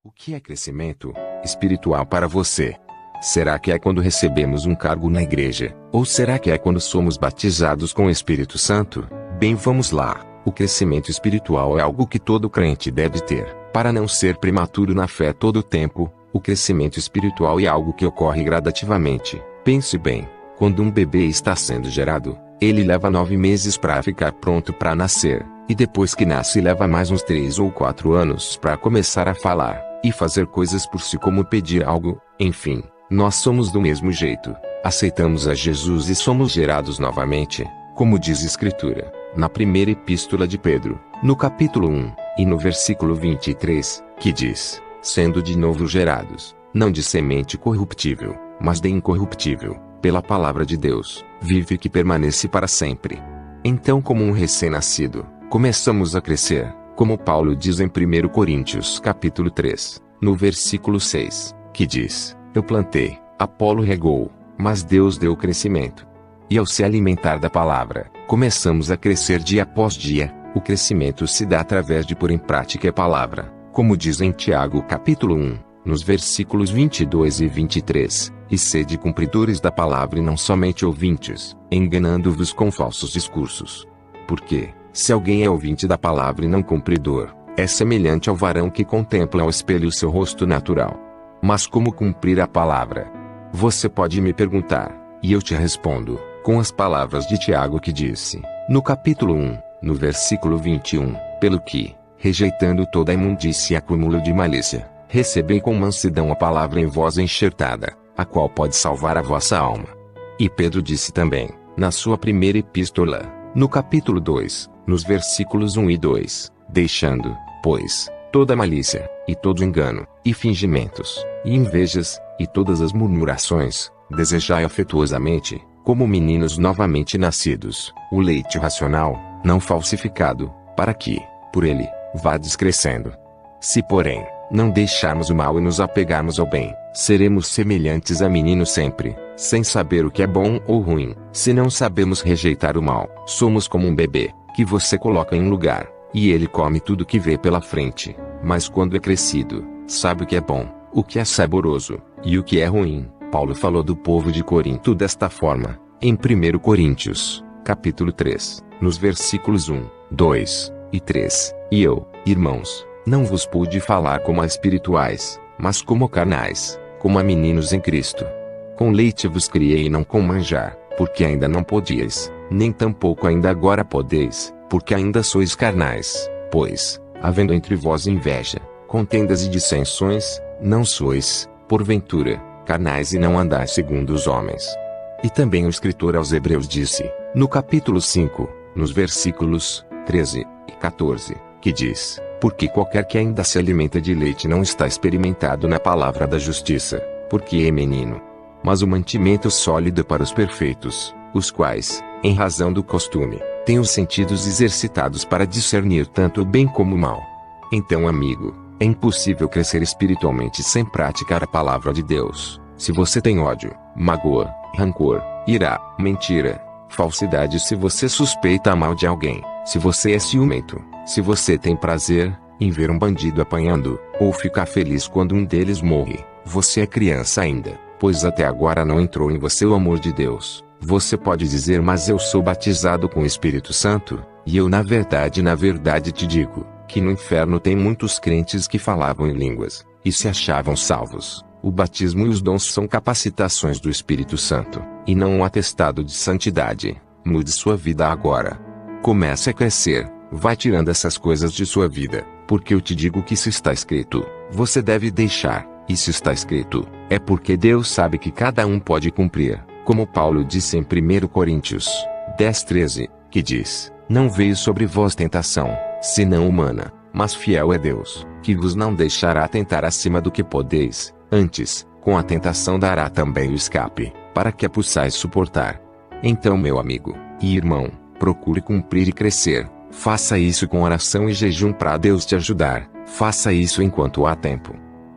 O que é crescimento espiritual para você? Será que é quando recebemos um cargo na igreja? Ou será que é quando somos batizados com o Espírito Santo? Bem, vamos lá. O crescimento espiritual é algo que todo crente deve ter. Para não ser prematuro na fé todo o tempo, o crescimento espiritual é algo que ocorre gradativamente. Pense bem, quando um bebê está sendo gerado, ele leva 9 meses para ficar pronto para nascer, e depois que nasce leva mais uns 3 ou 4 anos para começar a falar, e fazer coisas por si como pedir algo, enfim. Nós somos do mesmo jeito. Aceitamos a Jesus e somos gerados novamente, como diz a Escritura, na primeira epístola de Pedro, no capítulo 1, e no versículo 23, que diz: sendo de novo gerados, não de semente corruptível, mas de incorruptível, pela palavra de Deus, vive que permanece para sempre. Então, como um recém-nascido, começamos a crescer, como Paulo diz em 1 Coríntios capítulo 3, no versículo 6, que diz: eu plantei, Apolo regou, mas Deus deu o crescimento. E ao se alimentar da palavra, começamos a crescer dia após dia. O crescimento se dá através de pôr em prática a palavra, como diz em Tiago capítulo 1, nos versículos 22 e 23, e sede cumpridores da palavra e não somente ouvintes, enganando-vos com falsos discursos. Porque, se alguém é ouvinte da palavra e não cumpridor, é semelhante ao varão que contempla ao espelho o seu rosto natural. Mas como cumprir a palavra? Você pode me perguntar, e eu te respondo, com as palavras de Tiago que disse, no capítulo 1, no versículo 21, pelo que, rejeitando toda a imundícia e acúmulo de malícia, recebei com mansidão a palavra em vós enxertada, a qual pode salvar a vossa alma. E Pedro disse também, na sua primeira epístola, no capítulo 2, nos versículos 1 e 2, deixando, pois, toda malícia, e todo engano, e fingimentos, e invejas, e todas as murmurações, desejai afetuosamente, como meninos novamente nascidos, o leite racional, não falsificado, para que, por ele, vades crescendo. Se porém, não deixarmos o mal e nos apegarmos ao bem, seremos semelhantes a meninos sempre, sem saber o que é bom ou ruim. Se não sabemos rejeitar o mal, somos como um bebê, que você coloca em um lugar, e ele come tudo que vê pela frente. Mas quando é crescido, sabe o que é bom, o que é saboroso, e o que é ruim. Paulo falou do povo de Corinto desta forma, em 1 Coríntios, capítulo 3, nos versículos 1, 2 e 3. E eu, irmãos, não vos pude falar como a espirituais, mas como carnais, como a meninos em Cristo. Com leite vos criei e não com manjar, porque ainda não podíeis, nem tampouco ainda agora podeis, porque ainda sois carnais. Pois, havendo entre vós inveja, contendas e dissensões, não sois, porventura, carnais e não andais segundo os homens. E também o escritor aos Hebreus disse, no capítulo 5, nos versículos 13 e 14, que diz: porque qualquer que ainda se alimenta de leite não está experimentado na palavra da justiça, porque é menino. Mas o mantimento sólido para os perfeitos, os quais, em razão do costume, têm os sentidos exercitados para discernir tanto o bem como o mal. Então, amigo, é impossível crescer espiritualmente sem praticar a palavra de Deus. Se você tem ódio, mágoa, rancor, ira, mentira, falsidade, se você suspeita mal de alguém, se você é ciumento, se você tem prazer em ver um bandido apanhando, ou ficar feliz quando um deles morre, você é criança ainda, pois até agora não entrou em você o amor de Deus. Você pode dizer, mas eu sou batizado com o Espírito Santo, e eu na verdade te digo, que no inferno tem muitos crentes que falavam em línguas, e se achavam salvos. O batismo e os dons são capacitações do Espírito Santo, e não um atestado de santidade. Mude sua vida agora. Comece a crescer, vai tirando essas coisas de sua vida, porque eu te digo que se está escrito, você deve deixar, e se está escrito, é porque Deus sabe que cada um pode cumprir. Como Paulo disse em 1 Coríntios 10:13, que diz, não veio sobre vós tentação, senão humana, mas fiel é Deus, que vos não deixará tentar acima do que podeis, antes, com a tentação dará também o escape, para que a possais suportar. Então, meu amigo e irmão, procure cumprir e crescer, faça isso com oração e jejum para Deus te ajudar, faça isso enquanto há tempo.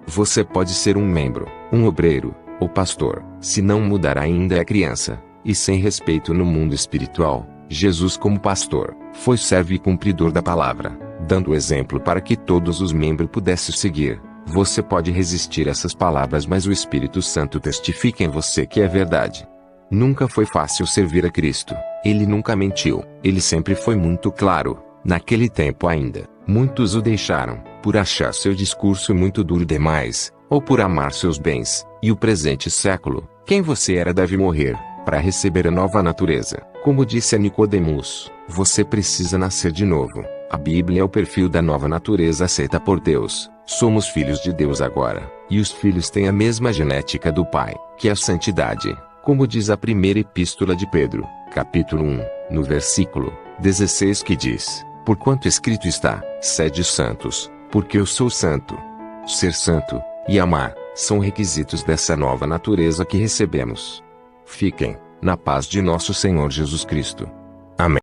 Você pode ser um membro, um obreiro, ou pastor, se não mudar ainda é criança, e sem respeito no mundo espiritual. Jesus, como pastor, foi servo e cumpridor da palavra, dando exemplo para que todos os membros pudessem seguir. Você pode resistir essas palavras, mas o Espírito Santo testifica em você que é verdade. Nunca foi fácil servir a Cristo. Ele nunca mentiu. Ele sempre foi muito claro. Naquele tempo ainda, muitos o deixaram, por achar seu discurso muito duro demais, ou por amar seus bens, e o presente século. Quem você era deve morrer, para receber a nova natureza. Como disse a Nicodemos, você precisa nascer de novo. A Bíblia é o perfil da nova natureza aceita por Deus. Somos filhos de Deus agora, e os filhos têm a mesma genética do Pai, que é a santidade. Como diz a primeira epístola de Pedro, capítulo 1, no versículo 16, que diz: porquanto escrito está, sede santos, porque eu sou santo. Ser santo, e amar, são requisitos dessa nova natureza que recebemos. Fiquem na paz de nosso Senhor Jesus Cristo. Amém.